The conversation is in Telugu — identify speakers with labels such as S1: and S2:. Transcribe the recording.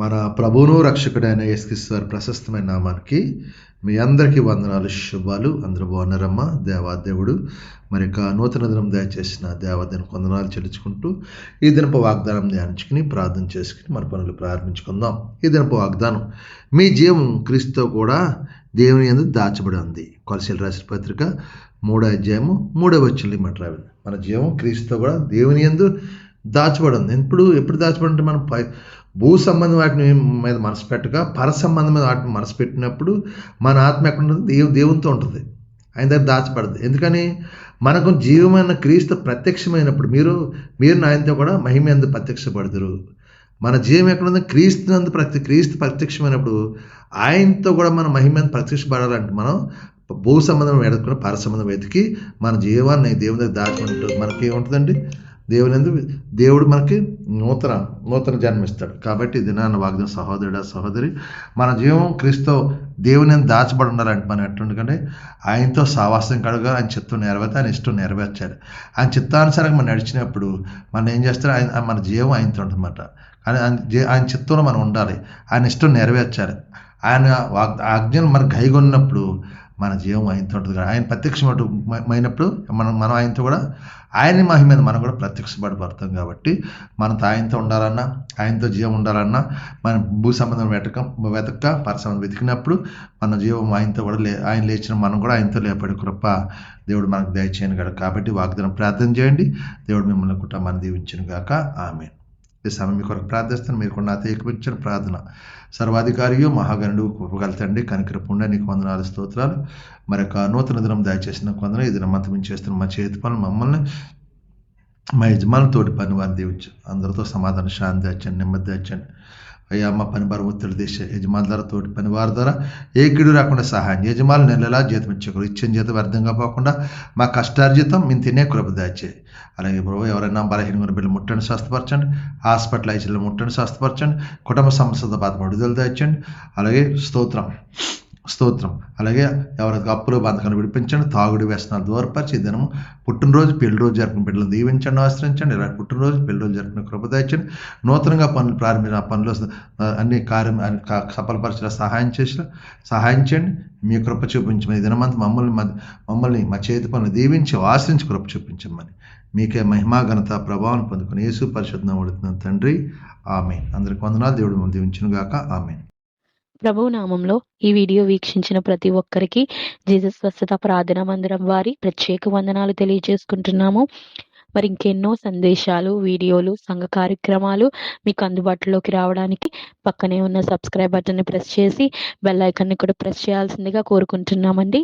S1: మన ప్రభువును రక్షకుడైన యేసుక్రీస్తు వారి ప్రశస్తమైన నామానికి మీ అందరికీ వందనాలు, శుభాలు. అందరూ బాగున్నారమ్మా? దేవాదేవుడు మరి నూతన దినం దయచేసిన దేవాదేవునికి వందనాలు చెల్లించుకుంటూ ఈ దినపు వాగ్దానం ధ్యానించుకుని ప్రార్థన చేసుకుని మన పనులు ప్రారంభించుకుందాం. ఈ దినపు వాగ్దానం, మీ జీవం క్రీస్తుతో కూడా దేవుని యందు దాచబడి ఉంది. కొలసీలు రాసిన పత్రిక 3వ అధ్యాయము 3వ వచనం మాట్లాడాలి. మన జీవం క్రీస్తుతో కూడా దేవుని యందు దాచబడి ఉంది. ఎప్పుడు దాచబడి ఉంటే మనం భూ సంబంధం వాటిని మీద మనసు పెట్టక పర సంబంధం మీద వాటిని మనసు పెట్టినప్పుడు మన ఆత్మ ఎక్కడ ఉంటుంది? దేవునితో ఉంటుంది, ఆయన దగ్గర దాచబడదు. ఎందుకని? మనకు జీవమైన క్రీస్తు ప్రత్యక్షమైనప్పుడు మీరు ఆయనతో కూడా మహిమ యందు ప్రత్యక్షపడతారు. మన జీవం ఎక్కడుంది? క్రీస్తు ప్రత్యక్షమైనప్పుడు ఆయనతో కూడా మన మహిమ యందు ప్రత్యక్షపడాలంటే మనం భూ సంబంధం వెతుకుని పర సంబంధం వెతికి మన జీవాన్ని దేవుని దగ్గర దాచుకుంటూ మనకి ఏముంటుందండి? దేవుడు మనకి నూతన జన్మిస్తాడు. కాబట్టి దినాన్న వాగ్దానం, సహోదరుడా సహోదరి, మన జీవం క్రీస్తు దేవుని దాచబడి ఉండాలంటే మనం ఎట్లుండకంటే ఆయనతో సావాసం కడుగా ఆయన చిత్తం నెరవేర్తే ఆయన ఇష్టం నెరవేర్చాలి. ఆయన చిత్తానుసారంగా మనం నడిచినప్పుడు మనం ఏం చేస్తారు? మన జీవం ఆయనతో ఉంటుందన్నమాట. కానీ ఆయన చిత్తంలో మనం ఉండాలి, ఆయన ఇష్టం నెరవేర్చాలి. ఆయన ఆజ్ఞలు మనకు గైగొన్నప్పుడు మన జీవం ఆయనతో ఉంటుంది. ఆయన ప్రత్యక్షమైనప్పుడు మనం ఆయనతో కూడా ఆయన మహిమ మీద మనం కూడా ప్రత్యక్షపడబడతాం. కాబట్టి మనతో ఆయనతో ఉండాలన్నా, ఆయనతో జీవం ఉండాలన్నా మన భూ సంబంధం వెతక పర సంబంధం వెతికినప్పుడు మన జీవం ఆయనతో కూడా ఆయన లేచిన మనం కూడా ఆయనతో లేపడి కృప దేవుడు మనకు దయచేయను గాక. కాబట్టి వాగ్దానం ప్రార్థన చేయండి. దేవుడు మిమ్మల్ని కుటుంబాన్ని దీవించును గాక. ఆమేన్. ఈ సమయం మీ కొరకు ప్రార్థిస్తాను. మీరు కూడా నాతో ఏకపించిన ప్రార్థన. సర్వాధికారియు మహాగణుడు కృపగల తండ్రి, కనికరపుండ నీకు వందనాలు, స్తోత్రాలు. మరొక నూతన దినం దయచేసిన కొందరు ఈ దినం అంతా మేము చేస్తున్న మా చేతి పనులు మమ్మల్ని మా యజమానుల తోటి పని వారిని దీవించు. అందరితో సమాధానం, శాంతి తెచ్చండి, నెమ్మది తెచ్చండి. అయ్యా, మా పని భారం ఒత్తిడి తీసే యజమానుల ద్వారా, తోటి పని వారి ద్వారా ఏ కిడు రాకుండా సహాయం. యజమానులు నెలలా జీతం ఇచ్చేకూరు, ఇచ్చిన జీతం వ్యర్థంగా పోకుండా మా కష్టార్జితం మేము తినే కృప దాచేయి. అలాగే ప్రభు, ఎవరైనా బలహీనమైన బిడ్డలు ముట్టండి, స్వస్థపరచండి. హాస్పిటల్ ఐసీలో ముట్టండి, స్వస్థపరచండి. కుటుంబ సమస్యలతో బాధ విడుదల దాచండి. అలాగే స్తోత్రం. అలాగే ఎవరికి అప్పులు బంధకాలు విడిపించండి. తాగుడు వ్యసనాలు దూరపరిచి దినము పుట్టినరోజు పెళ్లి రోజు జరుపుకున్న బిడ్డలను దీవించండి, ఆశ్రయించండి. ఇలా పుట్టినరోజు పెళ్లి రోజు జరుపుకున్న కృప దయచండి. నూతనంగా పనులు ప్రారంభించిన పనులు అన్ని కార్యం సఫలపరిచిన సహాయం చేయండి. మీ కృప చూపించమని ఈ దినమంతా మమ్మల్ని మా చేతి పనులు దీవించి ఆశ్రయించి కృప చూపించమని మీకే మహిమా ఘనత ప్రభావం పొందుకుని యేసు పరిశుద్ధ నామమున తండ్రి, ఆమేన్. అందరికి వందనాలు. దేవుడు మిమ్మల్ని దీవించును గాక. ఆమేన్.
S2: ప్రభువు నామంలో ఈ వీడియో వీక్షించిన ప్రతి ఒక్కరికి జీసస్ స్వస్థత ప్రార్థనా మందిరం వారి ప్రత్యేక వందనాలు తెలియజేసుకుంటున్నాము. మరి ఇంకెన్నో సందేశాలు, వీడియోలు, సంఘ కార్యక్రమాలు మీకు అందుబాటులోకి రావడానికి పక్కనే ఉన్న సబ్స్క్రైబ్ బటన్ని ప్రెస్ చేసి బెల్ ఐకాన్ని కూడా ప్రెస్ చేయాల్సిందిగా కోరుకుంటున్నామండి.